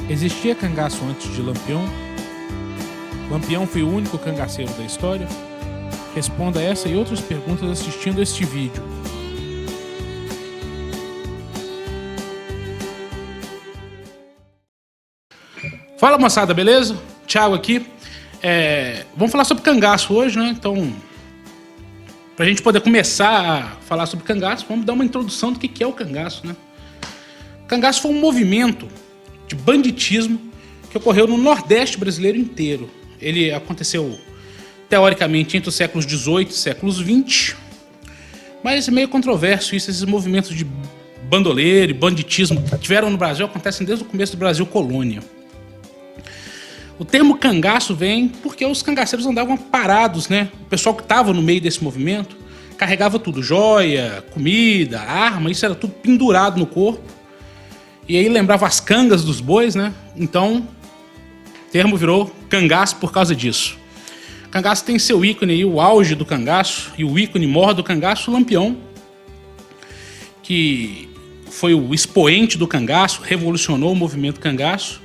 Existia cangaço antes de Lampião? Lampião foi o único cangaceiro da história? Responda essa e outras perguntas assistindo este vídeo. Fala moçada, beleza? Thiago aqui. Vamos falar sobre cangaço hoje, né? Então, pra gente poder começar a falar sobre cangaço, vamos dar uma introdução do que é o cangaço, né? O cangaço foi um movimento de banditismo que ocorreu no Nordeste brasileiro inteiro. Ele aconteceu, teoricamente, entre os séculos XVIII e séculos XX, mas é meio controverso isso, esses movimentos de bandoleiro e banditismo que tiveram no Brasil acontecem desde o começo do Brasil colônia. O termo cangaço vem porque os cangaceiros andavam parados, né? O pessoal que estava no meio desse movimento carregava tudo, joia, comida, arma, isso era tudo pendurado no corpo. E aí lembrava as cangas dos bois, né? Então, o termo virou cangaço por causa disso. O cangaço tem seu ícone aí, o auge do cangaço, e o ícone maior do cangaço, o Lampião, que foi o expoente do cangaço, revolucionou o movimento cangaço,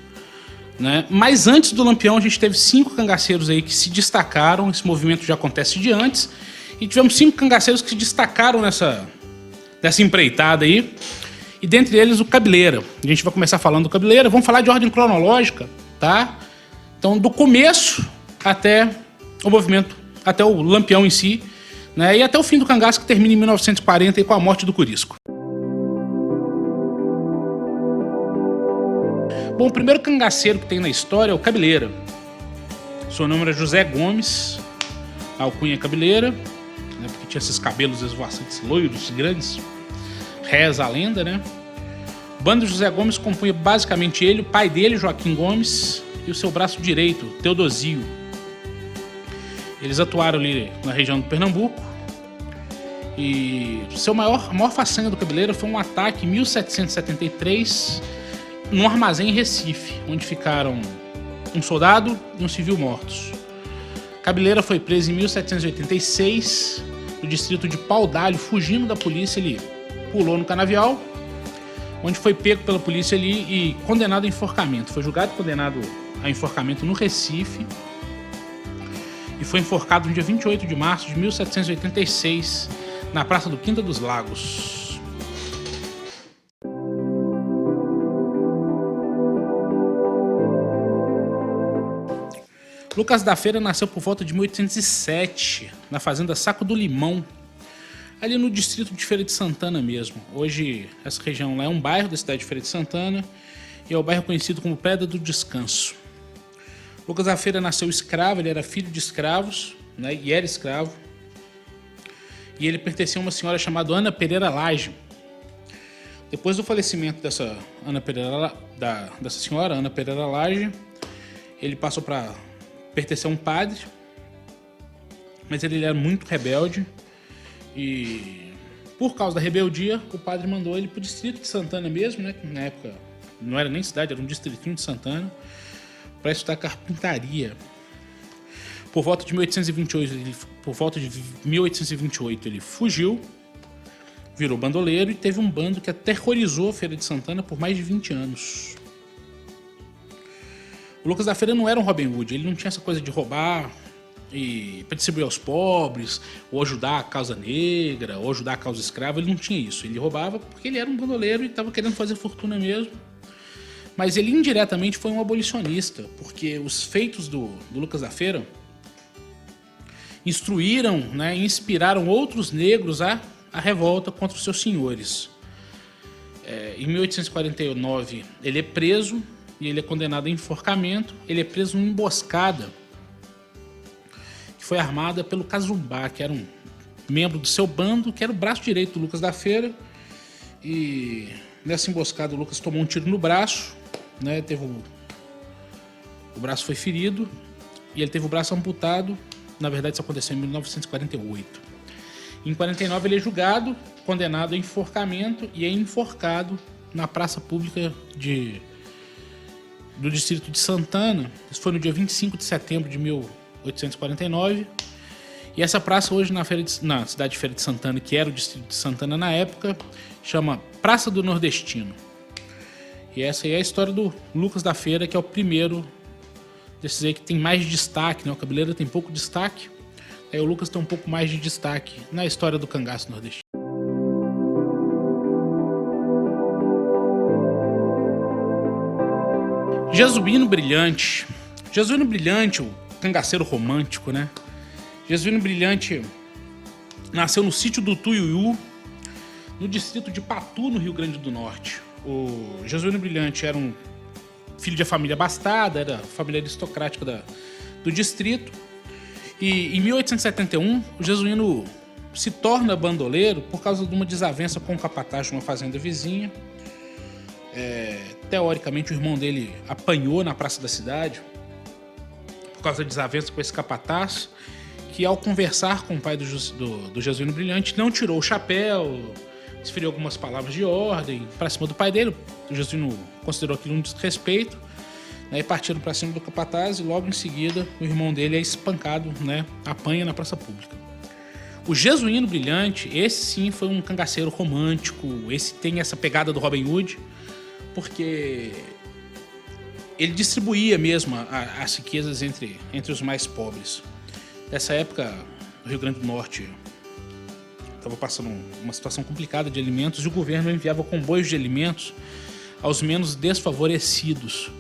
né? Mas antes do Lampião, a gente teve 5 cangaceiros aí que se destacaram, esse movimento já acontece de antes, e tivemos 5 cangaceiros que se destacaram nessa empreitada aí. E dentre eles o Cabeleira. A gente vai começar falando do Cabeleira. Vamos falar de ordem cronológica, tá? Então, do começo até o movimento, até o Lampião em si, né? E até o fim do cangaço, que termina em 1940 com a morte do Corisco. Bom, o primeiro cangaceiro que tem na história é o Cabeleira. Seu nome era José Gomes, a alcunha Cabeleira, né? Porque tinha esses cabelos esvoaçantes, loiros, grandes. Reza a lenda, né? O bando de José Gomes compunha basicamente ele, o pai dele, Joaquim Gomes, e o seu braço direito, Teodosio. Eles atuaram ali na região do Pernambuco. E a maior façanha do Cabeleira foi um ataque em 1773 num armazém em Recife, onde ficaram um soldado e um civil mortos. Cabeleira foi preso em 1786 no distrito de Paudalho, fugindo da polícia. Ele pulou no canavial, onde foi pego pela polícia ali e condenado a enforcamento. Foi julgado e condenado a enforcamento no Recife e foi enforcado no dia 28 de março de 1786 na Praça do Quinta dos Lagos. Lucas da Feira nasceu por volta de 1807 na fazenda Saco do Limão, ali no distrito de Feira de Santana mesmo. Hoje, essa região lá é um bairro da cidade de Feira de Santana e é o bairro conhecido como Pedra do Descanso. Lucas da Feira nasceu escravo, ele era filho de escravos, né, e era escravo. E ele pertencia a uma senhora chamada Ana Pereira Lage. Depois do falecimento dessa senhora, Ana Pereira Lage, ele passou para pertencer a um padre, mas ele era muito rebelde. E por causa da rebeldia, o padre mandou ele para o distrito de Santana mesmo, né? Que na época não era nem cidade, era um distritinho de Santana, para estudar carpintaria. Por volta de 1828, ele fugiu, virou bandoleiro e teve um bando que aterrorizou a Feira de Santana por mais de 20 anos. O Lucas da Feira não era um Robin Hood, ele não tinha essa coisa de roubar e para distribuir aos pobres, ou ajudar a causa negra, ou ajudar a causa escrava. Ele não tinha isso, ele roubava porque ele era um bandoleiro e estava querendo fazer fortuna mesmo. Mas ele indiretamente foi um abolicionista, porque os feitos do Lucas da Feira instruíram, né, inspiraram outros negros a revolta contra os seus senhores. Em 1849 ele é preso e ele é condenado a enforcamento. Ele é preso numa emboscada foi armada pelo Cazumbá, que era um membro do seu bando, que era o braço direito do Lucas da Feira. E nessa emboscada o Lucas tomou um tiro no braço, né? O braço foi ferido e ele teve o braço amputado. Na verdade, isso aconteceu em 1948. Em 49 ele é julgado, condenado a enforcamento e é enforcado na praça pública do distrito de Santana. Isso foi no dia 25 de setembro de 1849. E essa praça hoje na cidade de Feira de Santana, que era o distrito de Santana na época, chama Praça do Nordestino. E essa aí é a história do Lucas da Feira, que é o primeiro desses aí que tem mais destaque, né? O Cabeleira tem pouco destaque, aí o Lucas tem um pouco mais de destaque na história do cangaço nordestino. Jesuíno Brilhante. Jesuíno Brilhante, o cangaceiro romântico, né? Jesuíno Brilhante nasceu no sítio do Tuiuiu, no distrito de Patu, no Rio Grande do Norte. O Jesuíno Brilhante era um filho de família abastada, era família aristocrática do distrito. E em 1871, o Jesuíno se torna bandoleiro por causa de uma desavença com o capataz de uma fazenda vizinha. Teoricamente, o irmão dele apanhou na praça da cidade por causa da desavença com esse capataz, que ao conversar com o pai do Jesuíno Brilhante, não tirou o chapéu, desferiu algumas palavras de ordem para cima do pai dele. O Jesuíno considerou aquilo um desrespeito, né, e partiram para cima do capataz, e logo em seguida o irmão dele é espancado, né, apanha na praça pública. O Jesuíno Brilhante, esse sim foi um cangaceiro romântico, esse tem essa pegada do Robin Hood, porque ele distribuía mesmo as riquezas entre os mais pobres. Nessa época, o Rio Grande do Norte estava passando uma situação complicada de alimentos e o governo enviava comboios de alimentos aos menos desfavorecidos.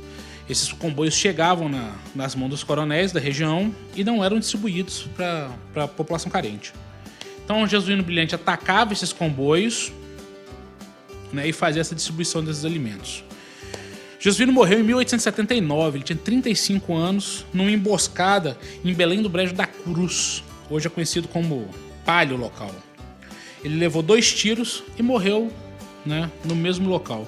Esses comboios chegavam nas mãos dos coronéis da região e não eram distribuídos para a população carente. Então o Jesuíno Brilhante atacava esses comboios, né, e fazia essa distribuição desses alimentos. Jesuíno morreu em 1879, ele tinha 35 anos, numa emboscada em Belém do Brejo da Cruz, hoje é conhecido como Palio local. Ele levou 2 tiros e morreu, né, no mesmo local.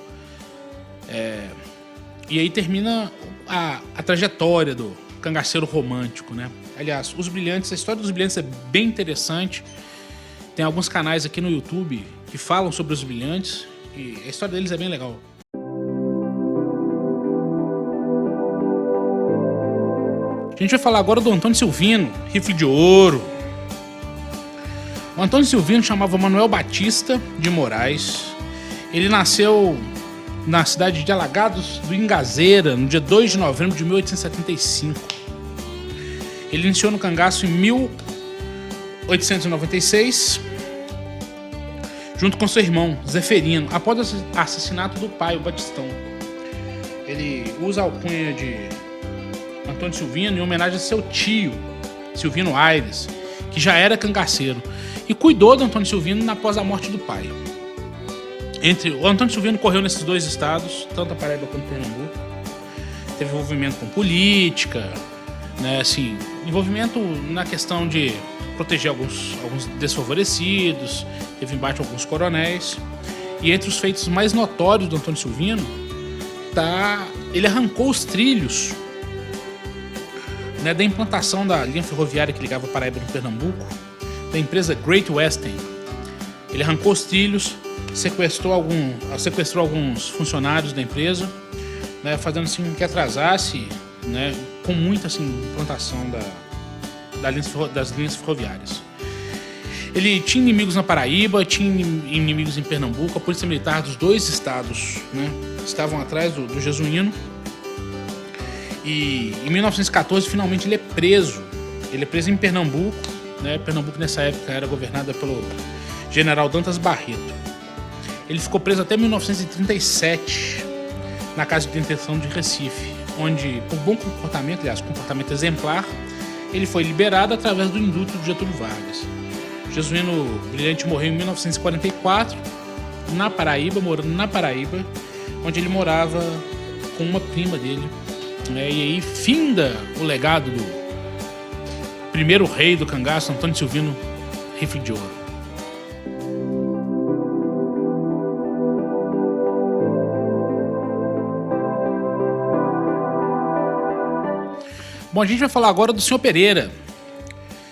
E aí termina a trajetória do cangaceiro romântico, né? Aliás, a história dos Brilhantes é bem interessante. Tem alguns canais aqui no YouTube que falam sobre os Brilhantes e a história deles é bem legal. A gente vai falar agora do Antônio Silvino, rifle de ouro. O Antônio Silvino chamava Manuel Batista de Moraes. Ele nasceu na cidade de Alagados do Ingazeira, no dia 2 de novembro de 1875. Ele iniciou no cangaço em 1896, junto com seu irmão, Zeferino, após o assassinato do pai, o Batistão. Ele usa a alcunha de Antônio Silvino em homenagem a seu tio, Silvino Aires, que já era cangaceiro, e cuidou do Antônio Silvino após a morte do pai. O Antônio Silvino correu nesses 2 estados, tanto a Paraíba quanto Pernambuco. Teve envolvimento com política, né, assim, envolvimento na questão de proteger alguns desfavorecidos, teve embate com alguns coronéis. E entre os feitos mais notórios do Antônio Silvino, ele arrancou os trilhos, né, da implantação da linha ferroviária que ligava Paraíba com Pernambuco, da empresa Great Western. Ele arrancou os trilhos, sequestrou alguns funcionários da empresa, né, fazendo assim que atrasasse, né, com muita assim, implantação das linhas ferroviárias. Ele tinha inimigos na Paraíba, tinha inimigos em Pernambuco. A polícia militar dos 2 estados, né, estavam atrás do Jesuíno. E em 1914, finalmente, ele é preso. Ele é preso em Pernambuco, né? Pernambuco, nessa época, era governada pelo general Dantas Barreto. Ele ficou preso até 1937, na casa de detenção de Recife, onde, por bom comportamento, aliás, comportamento exemplar, ele foi liberado através do indulto de Getúlio Vargas. Jesuíno Brilhante morreu em 1944, morando na Paraíba, onde ele morava com uma prima dele, né? E aí finda o legado do primeiro rei do cangaço, Antônio Silvino, rifle de ouro. Bom, a gente vai falar agora do Senhor Pereira.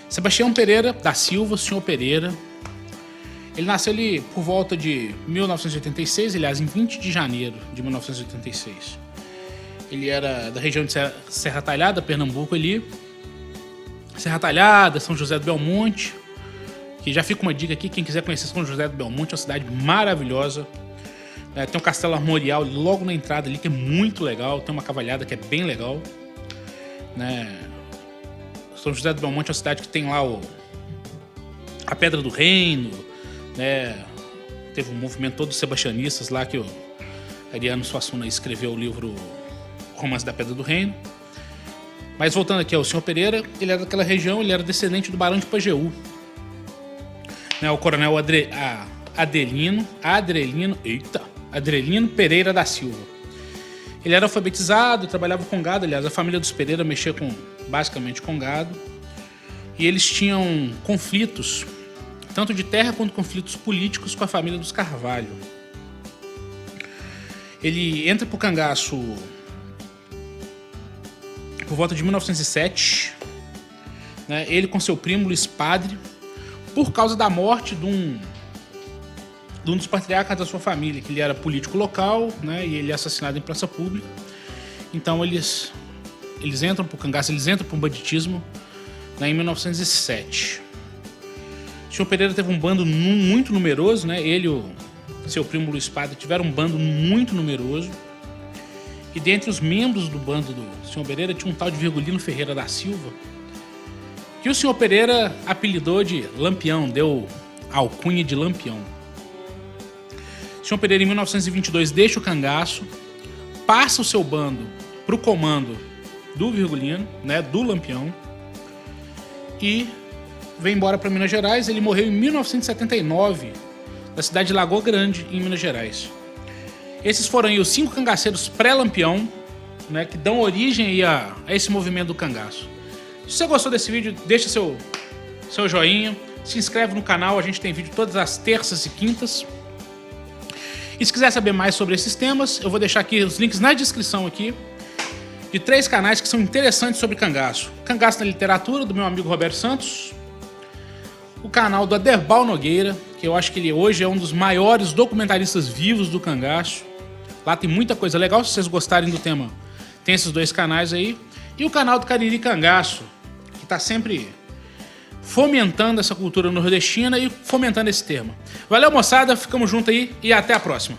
Sebastião Pereira da Silva, Senhor Pereira. Ele nasceu ali por volta de 1986, aliás, em 20 de janeiro de 1986. Ele era da região de Serra Talhada, Pernambuco ali. Serra Talhada, São José do Belmonte. Que já fica uma dica aqui, quem quiser conhecer São José do Belmonte, é uma cidade maravilhosa. Tem um castelo armorial logo na entrada ali, que é muito legal. Tem uma cavalhada que é bem legal, né? São José do Belmonte é uma cidade que tem lá a Pedra do Reino, né? Teve um movimento todo de sebastianistas lá, que o Ariano Suassuna escreveu o livro Romance da Pedra do Reino. Mas voltando aqui ao senhor Pereira, ele era daquela região, ele era descendente do Barão de Pajeú, né? O coronel Adrelino Pereira da Silva. Ele era alfabetizado, trabalhava com gado. Aliás, a família dos Pereira mexia basicamente com gado. E eles tinham conflitos, tanto de terra quanto conflitos políticos com a família dos Carvalho. Ele entra pro cangaço por volta de 1907, né? Ele com seu primo Luiz Padre, por causa da morte de um dos patriarcas da sua família, que ele era político local, né? E ele é assassinado em praça pública. Então eles entram pro cangaço, eles entram pro banditismo, né, em 1907. O senhor Pereira teve um bando muito numeroso, né? Ele e o seu primo Luiz Padre tiveram um bando muito numeroso. E dentre os membros do bando do senhor Pereira tinha um tal de Virgulino Ferreira da Silva, que o senhor Pereira apelidou de Lampião, deu alcunha de Lampião. O senhor Pereira, em 1922, deixa o cangaço, passa o seu bando para o comando do Virgulino, né, do Lampião, e vem embora para Minas Gerais. Ele morreu em 1979, na cidade de Lagoa Grande, em Minas Gerais. Esses foram aí os 5 cangaceiros pré-Lampião, né, que dão origem aí a esse movimento do cangaço. Se você gostou desse vídeo, deixa seu joinha, se inscreve no canal, a gente tem vídeo todas as terças e quintas. E se quiser saber mais sobre esses temas, eu vou deixar aqui os links na descrição aqui, de 3 canais que são interessantes sobre cangaço. Cangaço na Literatura, do meu amigo Roberto Santos. O canal do Aderbal Nogueira, que eu acho que ele hoje é um dos maiores documentaristas vivos do cangaço. Lá tem muita coisa legal, se vocês gostarem do tema, tem esses 2 canais aí. E o canal do Cariri Cangaço, que está sempre fomentando essa cultura nordestina e fomentando esse tema. Valeu, moçada, ficamos juntos aí e até a próxima.